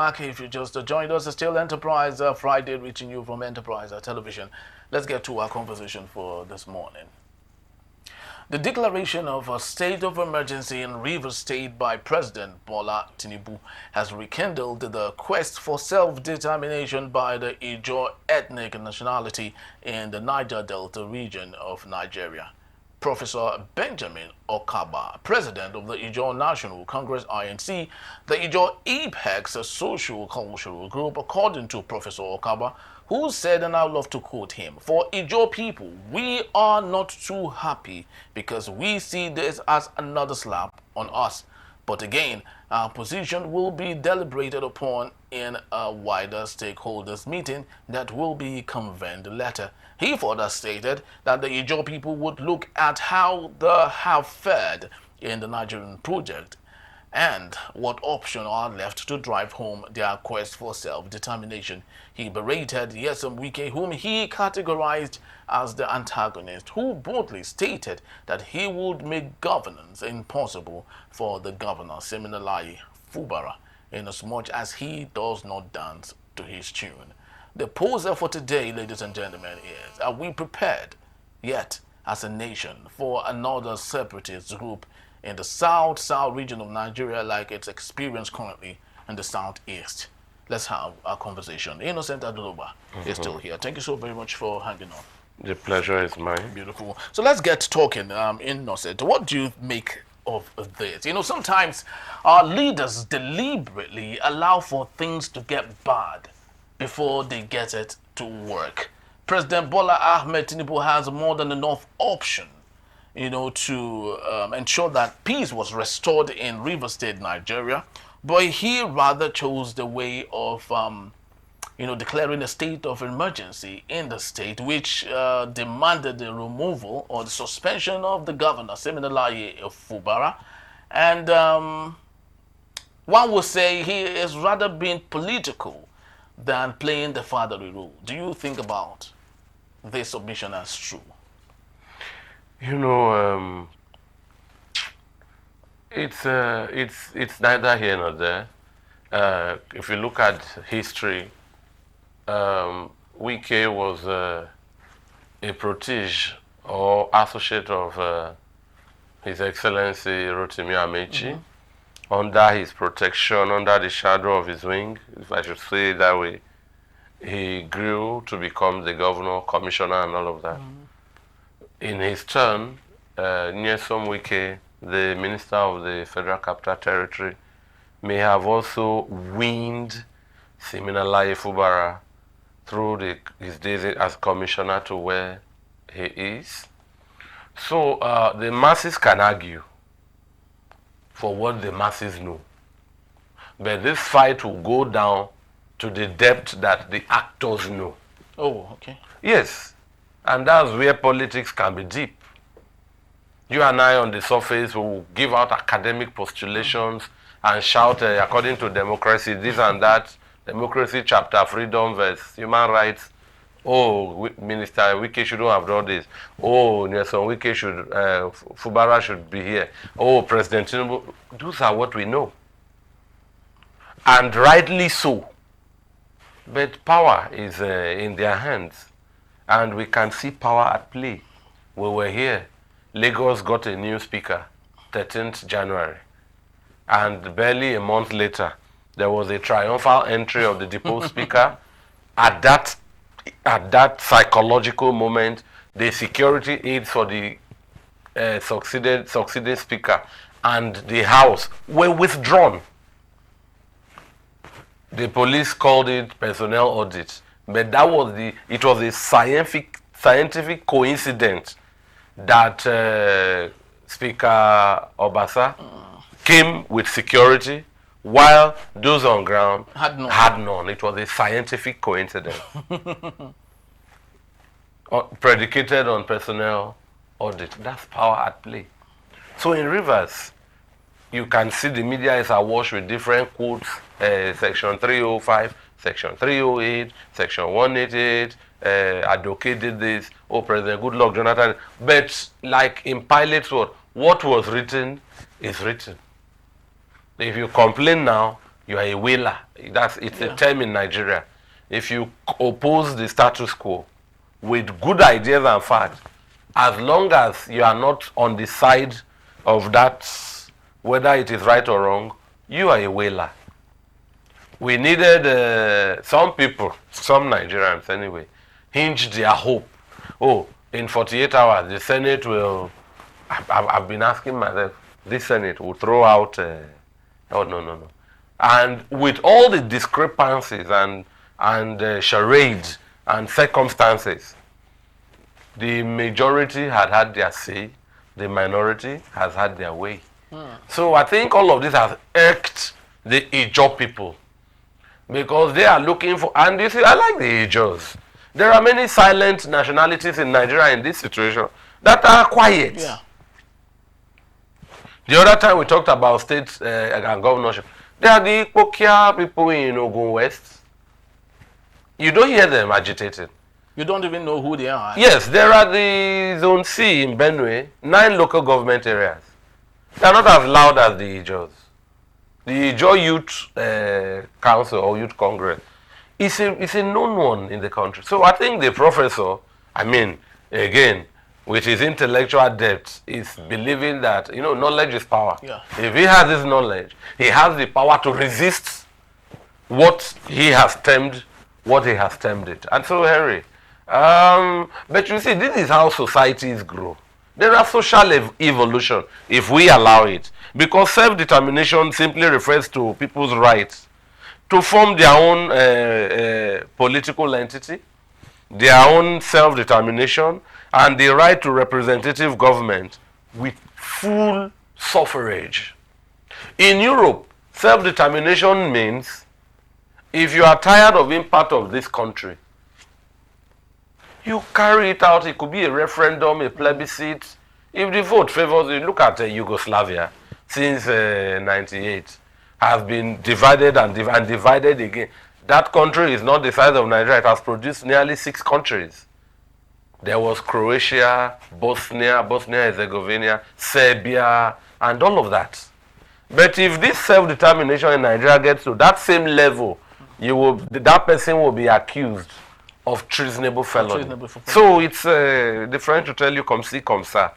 back. If you just joined us, it's still Enterprise Friday, reaching you from Enterprise Television. Let's get to our conversation for this morning. The declaration of a state of emergency in Rivers State by President Bola Tinubu has rekindled the quest for self-determination by the Ijaw ethnic nationality in the Niger Delta region of Nigeria. Professor Benjamin Okaba, president of the Ijaw National Congress INC, the Ijaw Apex social-cultural group, according to Professor Okaba, who said, and I would love to quote him, "For Ijaw people, we are not too happy because we see this as another slap on us. But again, our position will be deliberated upon in a wider stakeholders meeting that will be convened later." He further stated that the Ijaw people would look at how they have fared in the Nigerian project and what options are left to drive home their quest for self-determination. He berated Nyesom Wike, whom he categorized as the antagonist, who boldly stated that he would make governance impossible for the governor, Siminalayi Fubara, inasmuch as he does not dance to his tune. The poser for today, ladies and gentlemen, is, are we prepared yet as a nation for another separatist group in the south region of Nigeria like it's experienced currently in the southeast? Let's have a conversation. Innocent Aduloba is still here. Thank you so very much for hanging on. The pleasure is mine. Beautiful. So let's get talking. Innocent, what do you make of this? You know, sometimes our leaders deliberately allow for things to get bad before they get it to work. President Bola Ahmed Tinubu has more than enough option, you know, to ensure that peace was restored in Rivers State, Nigeria. But he rather chose the way of, declaring a state of emergency in the state, which demanded the removal or the suspension of the governor, Siminalayi Fubara. And one would say he is rather being political than playing the fatherly role. Do you think about this submission as true? You know, it's neither here nor there. If you look at history, Wike was a protege or associate of His Excellency Rotimi Amechi. Under his protection, under the shadow of his wing, if I should say it that way, he grew to become the governor, commissioner, and all of that. In his turn, Nyesom Wike, the minister of the Federal Capital Territory, may have also weaned Siminalayi Fubara through his days as commissioner to where he is. So the masses can argue for what the masses know. But this fight will go down to the depth that the actors know. Oh, okay. Yes, and that's where politics can be deep. You and I on the surface will give out academic postulations and shout, according to democracy, this and that, democracy chapter, freedom verse, human rights. Oh, Minister Wike shouldn't have done this. Oh, Nyesom Wike should, Fubara should be here. Oh, President Tinubu. Those are what we know. And rightly so. But power is in their hands. And we can see power at play. We were here. Lagos got a new speaker, 13th January. And barely a month later, there was a triumphal entry of the deposed speaker. At that psychological moment, the security aides for the succeeding speaker and the house were withdrawn. The police called it personnel audit, but it was a scientific coincidence that Speaker Obasa came with security while those on ground had none. It was a scientific coincidence. Predicated on personnel audit. That's power at play. So in Rivers, you can see the media is awash with different quotes, Section 305, Section 308, Section 188, Adoke did this, oh, President Goodluck, Jonathan. But like in Pilate's word, what was written is written. If you complain now, you are a whaler. It's a term in Nigeria. If you oppose the status quo with good ideas and facts, as long as you are not on the side of that, whether it is right or wrong, you are a whaler. We needed some people, some Nigerians anyway, hinged their hope. Oh, in 48 hours, the Senate will. I've been asking myself, this Senate will throw out. Oh, no. And with all the discrepancies and charades and circumstances, the majority had their say, the minority has had their way. So I think all of this has irked the Ijaw people because they are looking for, and you see, I like the Ijaws. There are many silent nationalities in Nigeria in this situation that are quiet. Yeah. The other time we talked about state and governorship, they are the Ipokia people in Ogun West. You don't hear them agitating. You don't even know who they are. Yes, there are the Zone C in Benue, 9 local government areas. They are not as loud as the Ijaws. The Ijaw Youth Council or Youth Congress is a known one in the country. So I think the professor, again, with his intellectual depth, is believing that, knowledge is power. Yeah. If he has this knowledge, he has the power to resist what he has termed it. And so, Henry, but you see, this is how societies grow. There are social evolution, if we allow it. Because self-determination simply refers to people's rights to form their own political entity, their own self-determination, and the right to representative government with full suffrage. In Europe, self-determination means if you are tired of being part of this country, you carry it out. It could be a referendum, a plebiscite. If the vote favors you, look at Yugoslavia since 98, has been divided and divided again. That country is not the size of Nigeria. It has produced nearly 6 countries. There was Croatia, Bosnia-Herzegovina, Serbia, and all of that. But if this self-determination in Nigeria gets to that same level, that person will be accused of treasonable felony. So it's the French will tell you, comme ci, comme ça.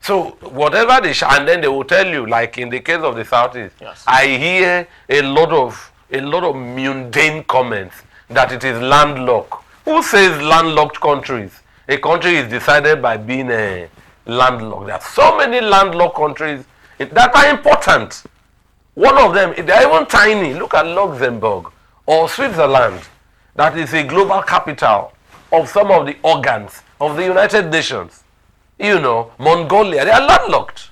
So whatever they and then they will tell you, like in the case of the Southeast, yes. I hear a lot of mundane comments that it is landlocked. Who says landlocked countries? A country is decided by being landlocked. There are so many landlocked countries that are important. One of them, they are even tiny. Look at Luxembourg or Switzerland. That is a global capital of some of the organs of the United Nations. Mongolia, they are landlocked.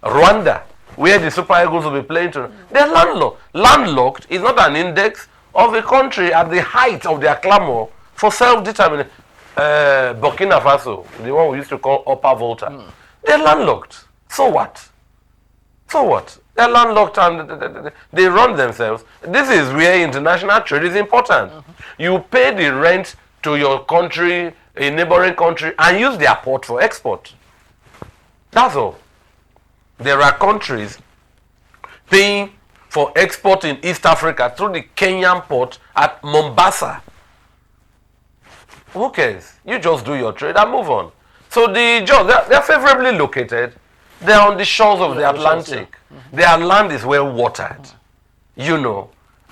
Rwanda, where the Super Eagles will be playing tonight, they are landlocked. Landlocked is not an index of a country at the height of their clamor for self-determination. Burkina Faso, the one we used to call Upper Volta, they're landlocked. So what? They're landlocked and they run themselves. This is where international trade is important. You pay the rent to your country, a neighboring country, and use their port for export. That's all. There are countries paying for export in East Africa through the Kenyan port at Mombasa. Who cares? You just do your trade and move on. So they're favorably located. They're on the shores of the Atlantic. Their land is well watered,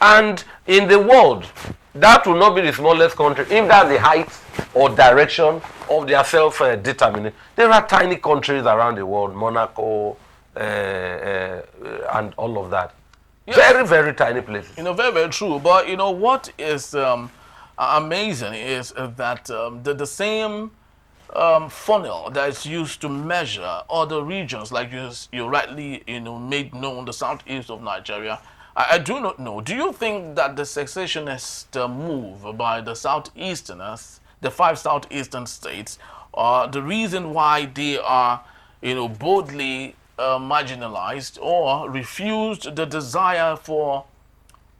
And in the world, that will not be the smallest country. If that's the height or direction of their self-determination. There are tiny countries around the world, Monaco, and all of that. Yes. Very, very tiny places. Very, very true. But what is amazing is that the same funnel that is used to measure other regions, like you rightly made known, the southeast of Nigeria. I do not know. Do you think that the secessionist move by the southeasterners, the 5 southeastern states, are the reason why they are, boldly marginalized or refused the desire for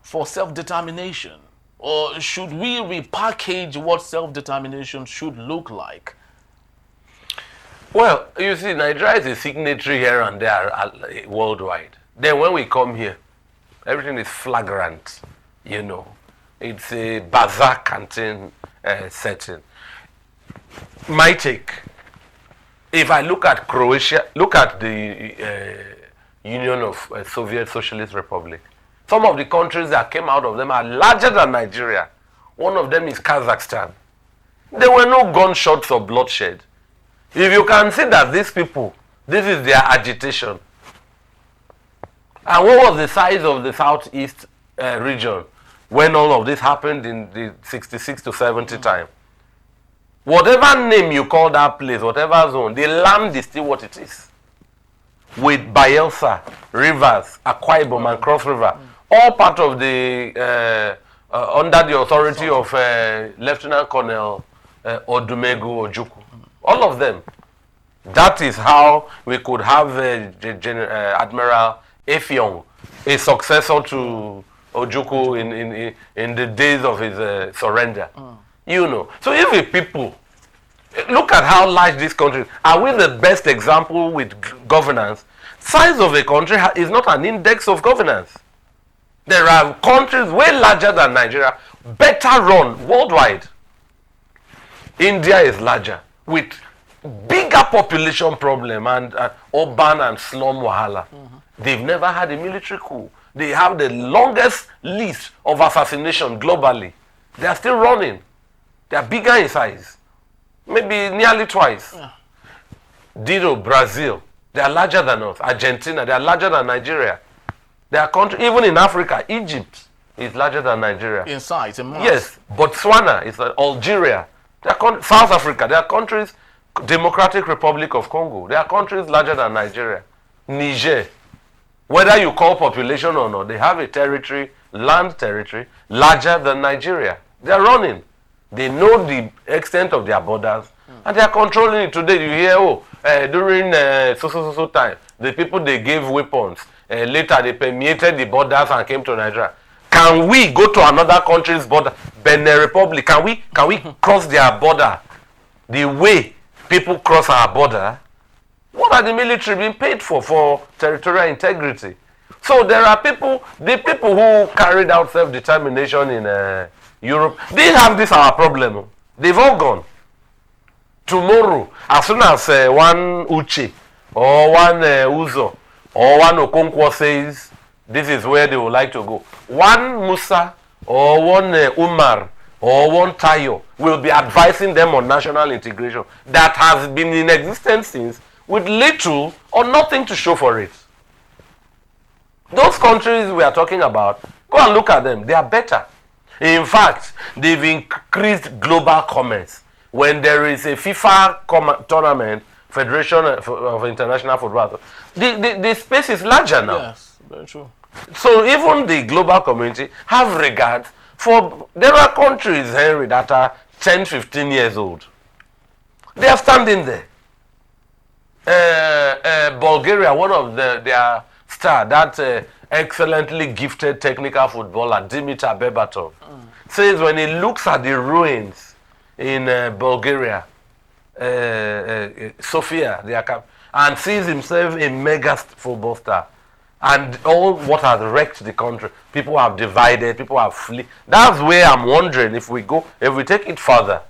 self-determination? Or should we repackage what self-determination should look like? Well, you see, Nigeria is a signatory here and there worldwide. Then when we come here, Everything is flagrant, you know. It's a bazaar canteen setting. My take, if I look at Croatia, look at the Union of Soviet Socialist Republic. Some of the countries that came out of them are larger than Nigeria. One of them is Kazakhstan. There were no gunshots or bloodshed. If you can see that these people, this is their agitation. And what was the size of the southeast region when all of this happened in the 66 to 70 time? Whatever name you call that place, whatever zone, the land is still what it is. With Bayelsa, Rivers, Akwa Ibom and Cross River, all part of the, under the authority of Lieutenant Colonel Odumegu Ojukwu. All of them. That is how we could have Admiral Effiong, a successor to Ojukwu in the days of his surrender. You know. So if the people, look at how large this country is. Are we the best example with governance? Size of a country is not an index of governance. There are countries way larger than Nigeria, better run worldwide. India is larger with bigger population problem and urban and slum wahala. They've never had a military coup. They have the longest list of assassination globally. They are still running. They are bigger in size. Maybe nearly twice. Ditto, Brazil. They are larger than us. Argentina, they are larger than Nigeria. They are country, even in Africa, Egypt is larger than Nigeria. In size, in mass. Yes, Botswana is Algeria. They are South Africa, they are countries, Democratic Republic of Congo. They are countries larger than Nigeria. Niger, whether you call population or not, they have a territory, land territory, larger than Nigeria. They are running. They know the extent of their borders, and they are controlling it. Today you hear, during so time, the people they gave weapons, later they permeated the borders and came to Nigeria. Can we go to another country's border, Benin Republic? Can we cross their border the way people cross our border? What are the military being paid for territorial integrity? So there are people, the people who carried out self-determination in Europe, they have this our problem. They've all gone. Tomorrow, as soon as one Uche or one Uzo or one Okonkwo says this is where they would like to go, one Musa or one Umar or one Tayo will be advising them on national integration that has been in existence since, with little or nothing to show for it. Those countries we are talking about, go and look at them. They are better. In fact, they've increased global commerce. When there is a FIFA tournament, Federation of International Football, the space is larger now. Yes, very true. So even the global community have regard for, there are countries, Henry, that are 10, 15 years old. They are standing there. Bulgaria, one of their star, that excellently gifted technical footballer, Dimitar Berbatov, says when he looks at the ruins in Bulgaria, Sofia, and sees himself a mega football star, and all what has wrecked the country, people have divided, people have fled. That's where I'm wondering if we take it further.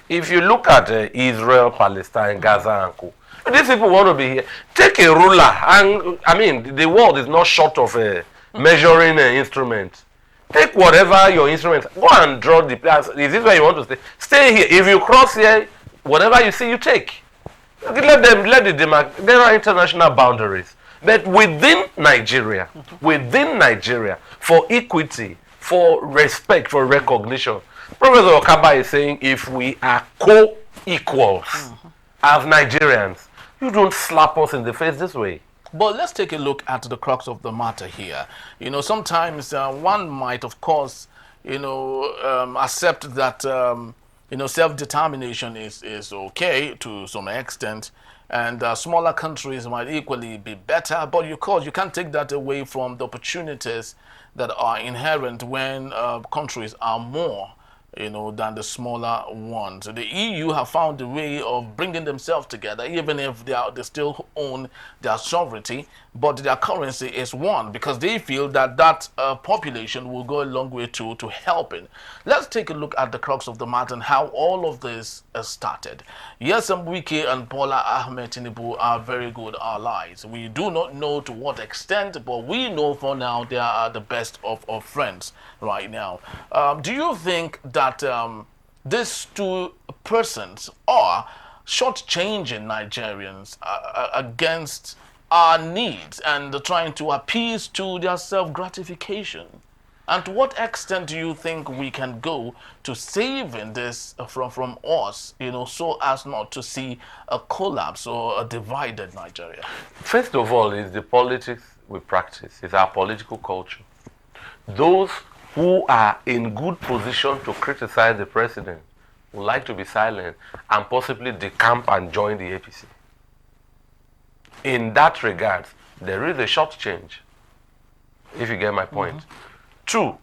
If you look at Israel, Palestine, Gaza, and Co., these people want to be here. Take a ruler, and I mean, the world is not short of a measuring instrument. Take whatever your instrument, go and draw the place. Is this where you want to stay? Stay here. If you cross here, whatever you see, you take. There are international boundaries. But within Nigeria, for equity, for respect, for recognition, Professor Okaba is saying if we are co-equals as Nigerians, you don't slap us in the face this way. But let's take a look at the crux of the matter here. You know, sometimes one might, of course, accept that, self-determination is okay to some extent, and smaller countries might equally be better, but you can't take that away from the opportunities that are inherent when countries are more than the smaller ones. The EU have found a way of bringing themselves together, even if they still own their sovereignty, but their currency is one, because they feel that population will go a long way to helping. Let's take a look at the crux of the matter and how all of this started. Yes, Wike and Bola Ahmed Tinubu are very good allies. We do not know to what extent, but we know for now they are the best of friends right now. Do you think that these two persons are shortchanging Nigerians against our needs and trying to appease to their self-gratification? And to what extent do you think we can go to saving this from us, so as not to see a collapse or a divided Nigeria? First of all, is the politics we practice. It's our political culture. Those who are in good position to criticize the president would like to be silent and possibly decamp and join the APC. In that regard, there is a short change, if you get my point. Two,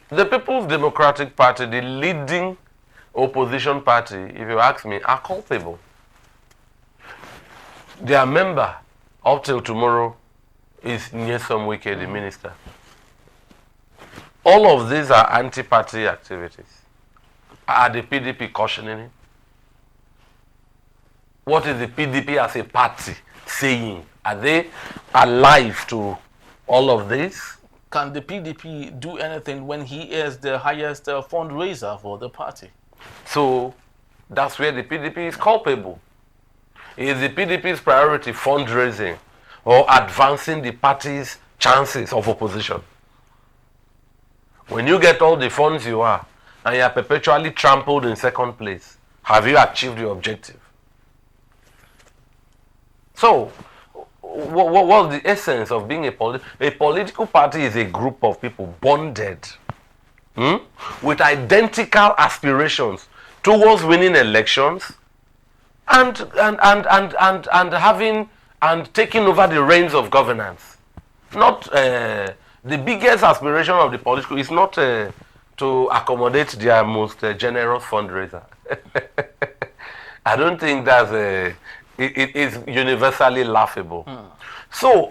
the People's Democratic Party, the leading opposition party, if you ask me, are culpable. Their member, up till tomorrow, is Nyesom Wike, the minister. All of these are anti-party activities. Are the PDP cautioning it? What is the PDP as a party saying? Are they alive to all of this? Can the PDP do anything when he is the highest fundraiser for the party? So that's where the PDP is culpable. Is the PDP's priority fundraising or advancing the party's chances of opposition? When you get all the funds you are, and you are perpetually trampled in second place, have you achieved your objective? So, what's the essence of being a political party? Is a group of people bonded with identical aspirations towards winning elections and having and taking over the reins of governance. Not the biggest aspiration of the political is not to accommodate their most generous fundraiser. I don't think that's it is universally laughable. So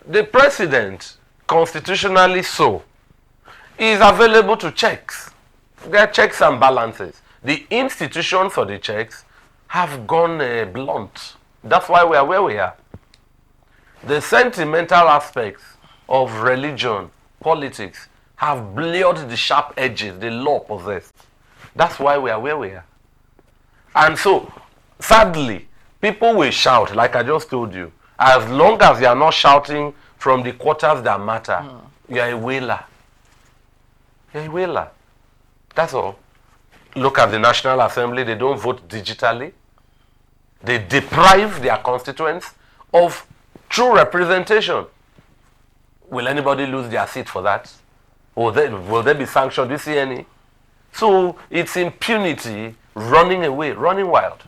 the president, constitutionally so, is available to checks. There are checks and balances. The institutions for the checks have gone blunt. That's why we are where we are. The sentimental aspects of religion, politics, have blurred the sharp edges the law possessed. That's why we are where we are. And so, sadly, people will shout, like I just told you, as long as you are not shouting from the quarters that matter, you are a wailer. You're a wailer. That's all. Look at the National Assembly, they don't vote digitally. They deprive their constituents of true representation. Will anybody lose their seat for that? Will there be sanctioned? Do you see any? So it's impunity running away, running wild.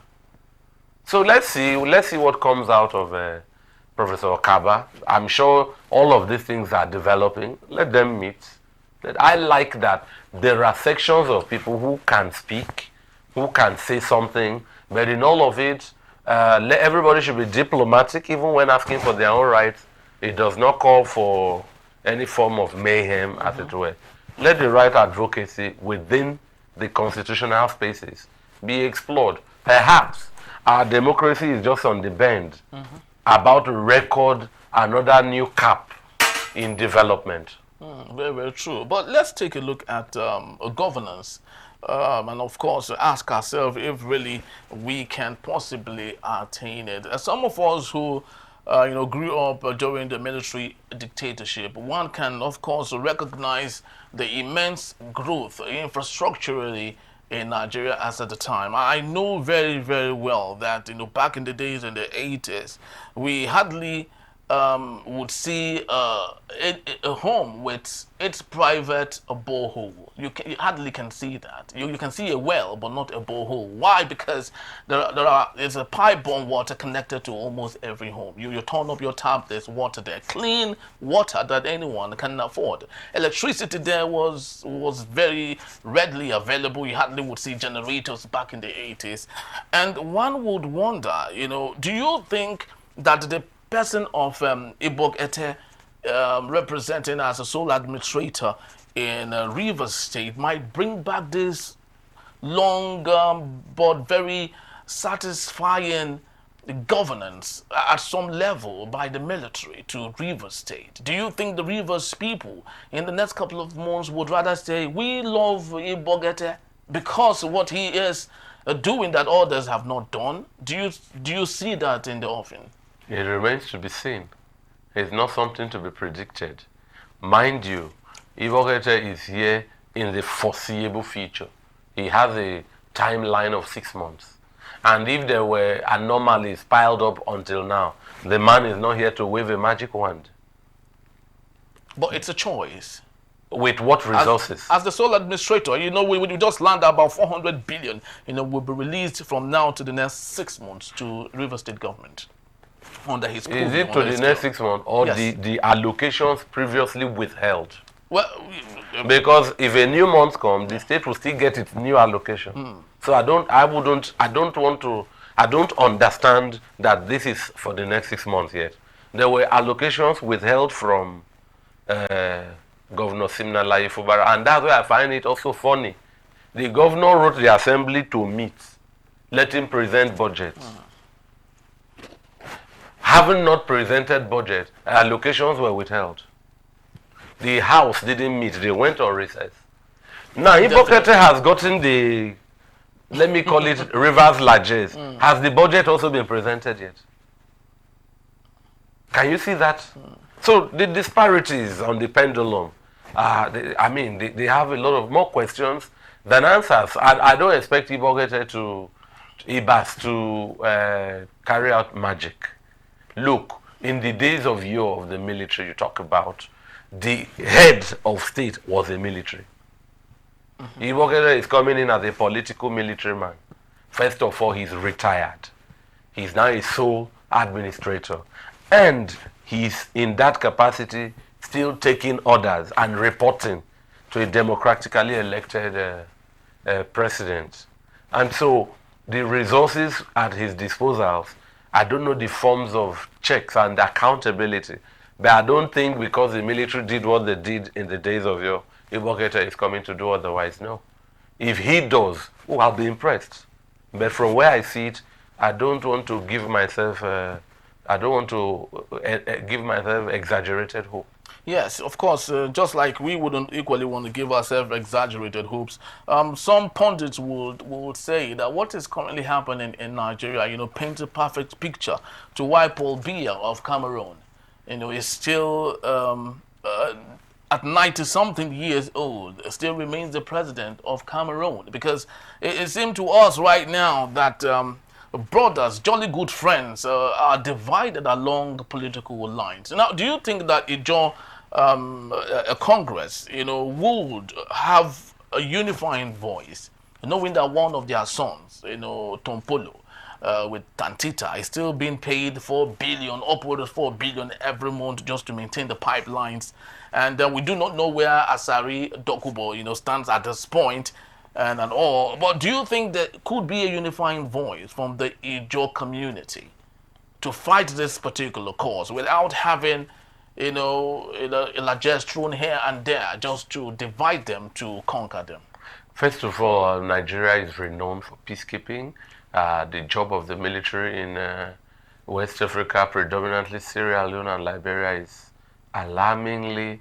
So let's see what comes out of Professor Okaba. I'm sure all of these things are developing. Let them meet. I like that there are sections of people who can speak, who can say something, but in all of it, everybody should be diplomatic, even when asking for their own rights. It does not call for any form of mayhem, as it were. Let the right advocacy within the constitutional spaces be explored. Perhaps our democracy is just on the bend, about to record another new cap in development. Very, very true. But let's take a look at governance. And of course, ask ourselves if really we can possibly attain it. Some of us who grew up during the military dictatorship, one can, of course, recognize the immense growth infrastructurally in Nigeria as at the time. I know very, very well that, back in the days in the 80s, we hardly would see a home with its private borehole. You hardly can see that. You can see a well, but not a borehole. Why? Because there's a pipe-borne water connected to almost every home. You turn up your tap, there's water there, clean water that anyone can afford. Electricity there was very readily available. You hardly would see generators back in the 80s, and one would wonder, do you think that the person of Ibok Ete, representing as a sole administrator in Rivers State, might bring back this long but very satisfying governance at some level by the military to Rivers State? Do you think the Rivers people in the next couple of months would rather say, we love Ibok Ete because of what he is doing that others have not done? Do you see that in the offing? It remains to be seen. It's not something to be predicted. Mind you, Ibokete is here in the foreseeable future. He has a timeline of 6 months. And if there were anomalies piled up until now, the man is not here to wave a magic wand. But it's a choice. With what resources? As the sole administrator, we just land about 400 billion, will be released from now to the next 6 months to River State government. Under his is it to the next 6 months or yes, the allocations previously withheld? Well, because if a new month comes, the state will still get its new allocation. So I don't understand that this is for the next 6 months yet. There were allocations withheld from Governor Siminalayi Fubara, and that's why I find it also funny. The governor wrote the assembly to meet, let him present budget. Having not presented budget, allocations were withheld. The House didn't meet, they went on recess. Now, Ibokete has gotten the, let me call it, Rivers Largesse. Has the budget also been presented yet? Can you see that? So the disparities on the pendulum, they have a lot of more questions than answers. I don't expect Ibokete Ibas to carry out magic. Look, in the days of yore of the military you talk about, the head of state was a military. Ibokete is coming in as a political military man. First of all, he's retired. He's now a sole administrator. And he's in that capacity still taking orders and reporting to a democratically elected president. And so the resources at his disposal, I don't know the forms of checks and accountability, but I don't think because the military did what they did in the days of yore, Ibokete is coming to do otherwise. No. If he does, I'll be impressed. But from where I see it, I don't want to give myself exaggerated hope. Yes, of course, just like we wouldn't equally want to give ourselves exaggerated hopes. Some pundits would say that what is currently happening in Nigeria, paints a perfect picture to why Paul Biya of Cameroon, is still at 90-something years old, still remains the president of Cameroon. Because it seems to us right now that brothers, jolly good friends, are divided along political lines. Now, do you think that Ijaw, a Congress, would have a unifying voice, knowing that one of their sons, Tompolo, with Tantita, is still being paid 4 billion, upward of 4 billion every month just to maintain the pipelines, and we do not know where Asari Dokubo, stands at this point, and all. But do you think there could be a unifying voice from the Ijaw community to fight this particular cause without having, a largesse thrown here and there just to divide them, to conquer them? First of all, Nigeria is renowned for peacekeeping. The job of the military in West Africa, predominantly Sierra Leone and Liberia, is alarmingly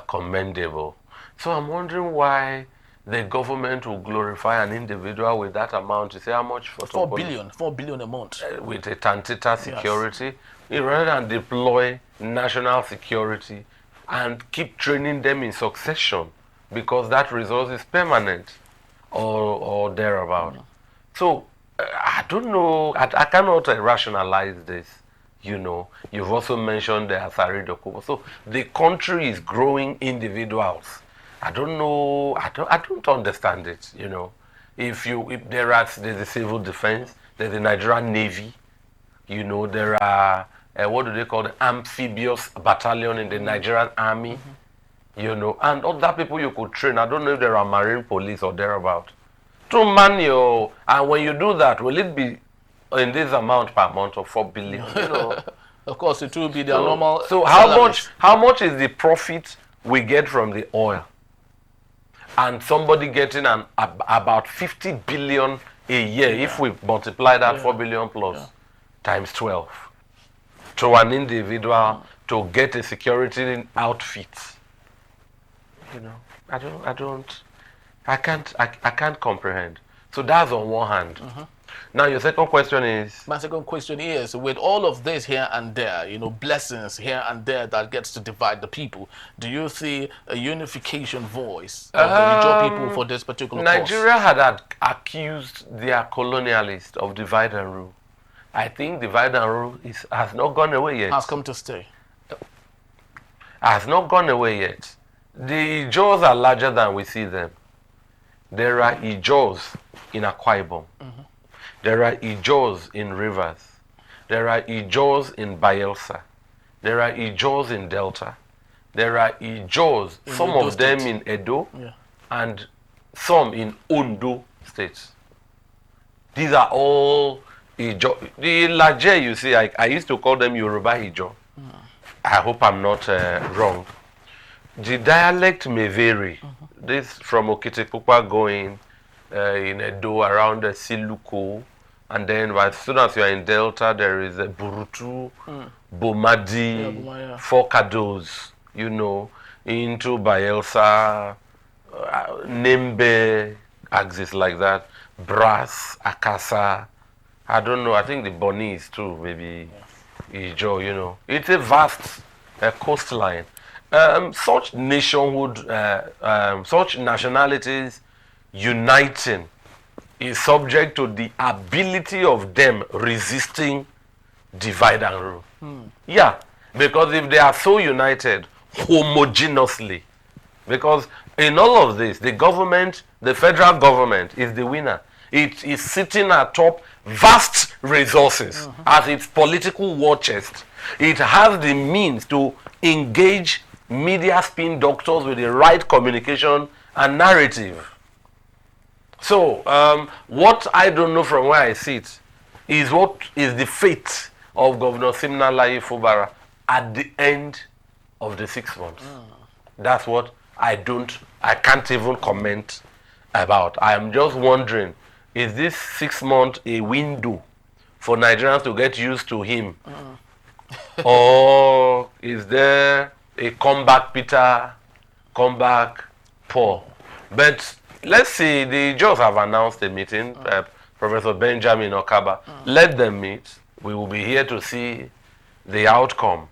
commendable. So I'm wondering why the government will glorify an individual with that amount. You say how much? For 4 billion a month. With a Tantita security, rather than deploy national security and keep training them in succession, because that resource is permanent or thereabout. So I don't know, I cannot rationalize this. You know, you've also mentioned the Asari Dokubo. So the country is growing individuals. I don't know. I don't understand it. You know, if there's the civil defense, there's the Nigerian Navy. You know, there are what do they call the amphibious battalion in the Nigerian Army. You know, and other people you could train. I don't know if there are Marine Police or thereabout. To man your, and when you do that, will it be in this amount per month of 4 billion? You know. Of course, it will be their normal. So how much is the profit we get from the oil? And somebody getting about 50 billion a year, if we multiply that 4 billion plus times 12 to an individual to get a security outfit. You know, I can't comprehend. So that's on one hand. Now your second question is? My second question is, with all of this here and there, you know, blessings here and there that gets to divide the people, do you see a unification voice of the Ijaw people for this particular Nigeria had accused their colonialists of divide and rule. I think divide and rule has not gone away yet. Has come to stay. Has not gone away yet. The Ijaws are larger than we see them. There are Ijaws in Akwa Ibom. There are Ijaws in Rivers. There are Ijaws in Bayelsa. There are Ijaws in Delta. There are Ijaws, some of them in Edo, and some in Ondo states. These are all Ijaw. The Laje, you see, I used to call them Yoruba Ijaw. I hope I'm not wrong. The dialect may vary. This from Okitipupa going in Edo around the Siluko, and then as soon as you are in Delta, there is a Burutu, Bomadi, Fokados, you know, into Bayelsa, Nembe, axis like that, Brass, Akasa. I don't know. I think the Bonese too, maybe Ijaw. You know, it's a vast coastline. Such nationhood, such nationalities uniting is subject to the ability of them resisting divide and rule. Yeah, because if they are so united homogeneously, because in all of this, the government, the federal government is the winner. It is sitting atop vast resources as its political war chest. It has the means to engage media spin doctors with the right communication and narrative. So, what I don't know from where I sit is what is the fate of Governor Siminalayi Fubara at the end of the 6 months. That's what I can't even comment about. I am just wondering, is this 6 months a window for Nigerians to get used to him? Or is there a comeback Peter, comeback Paul? But let's see, the Ijaws have announced a meeting, Professor Benjamin Okaba. Let them meet. We will be here to see the outcome.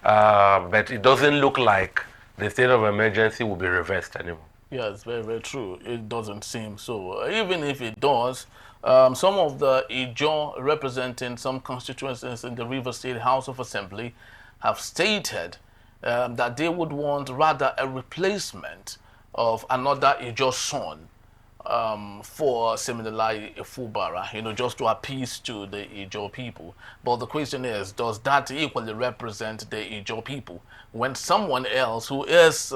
But it doesn't look like the state of emergency will be reversed anymore. Yeah, it's very, very true. It doesn't seem so. Even if it does, some of the Ijaw representing some constituencies in the River State House of Assembly have stated that they would want rather a replacement of another Ijaw son for Siminalayi Fubara, you know, just to appease to the Ijaw people. But the question is, does that equally represent the Ijaw people when someone else who is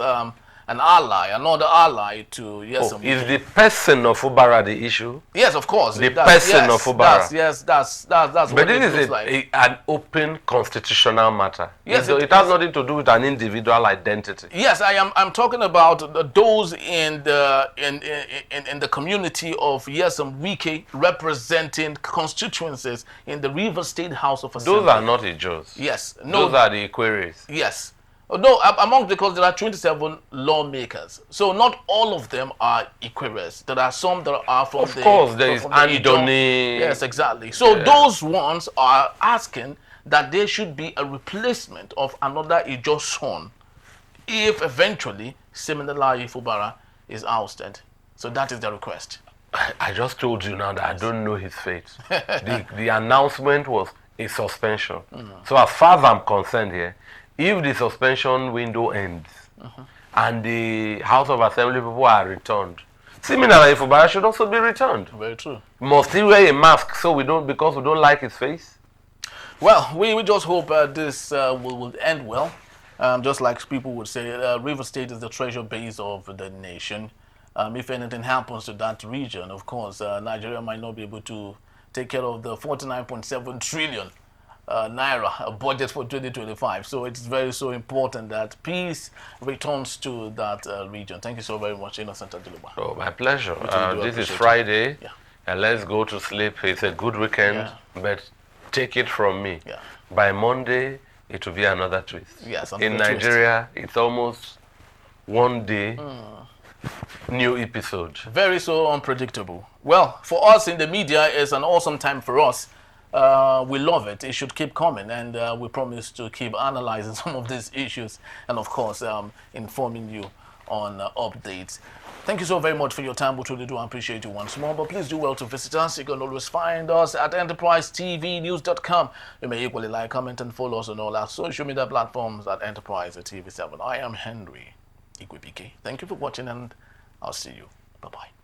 an ally, another ally to is the person of Fubara the issue? Yes, of course. The person of Fubara. That's but what this it is like. An open constitutional matter. Yes, it has nothing to do with an individual identity. Yes, I'm talking about those in the community of Wike representing constituencies in the River State House of Assembly. Those are not Ijaws. Yes, no. Those are the Iqueries. Yes. No, among, because there are 27 lawmakers. So not all of them are Iqueries. There are some that are from Of course, there is Andoni. Yes, exactly. So those ones are asking that there should be a replacement of another Ijaw son if eventually Siminalayi Fubara is ousted. So that is the request. I just told you now that I don't know his fate. The announcement was a suspension. So as far as I'm concerned here, if the suspension window ends and the House of Assembly people are returned, similarly, Fubara should also be returned. Very true. Must he wear a mask because we don't like his face? Well, we just hope this will end well. Just like people would say, River State is the treasure base of the nation. If anything happens to that region, of course, Nigeria might not be able to take care of the 49.7 trillion naira budget for 2025. So it's so important that peace returns to that region. Thank you so very much, Innocent Adiluba. Oh, my pleasure. This is Friday. Yeah. And let's go to sleep. It's a good weekend, but take it from me. Yeah. By Monday, it will be another twist. Yes, in Nigeria, it's almost one day, new episode. Very so unpredictable. Well, for us in the media, it's an awesome time for us. We love it. It should keep coming, and we promise to keep analyzing some of these issues and, of course, informing you on updates. Thank you so very much for your time. We truly do appreciate you once more. But please do well to visit us. You can always find us at enterprisetvnews.com. You may equally like, comment, and follow us on all our social media platforms at Enterprise TV7. I am Henry Igwebike. Thank you for watching, and I'll see you. Bye-bye.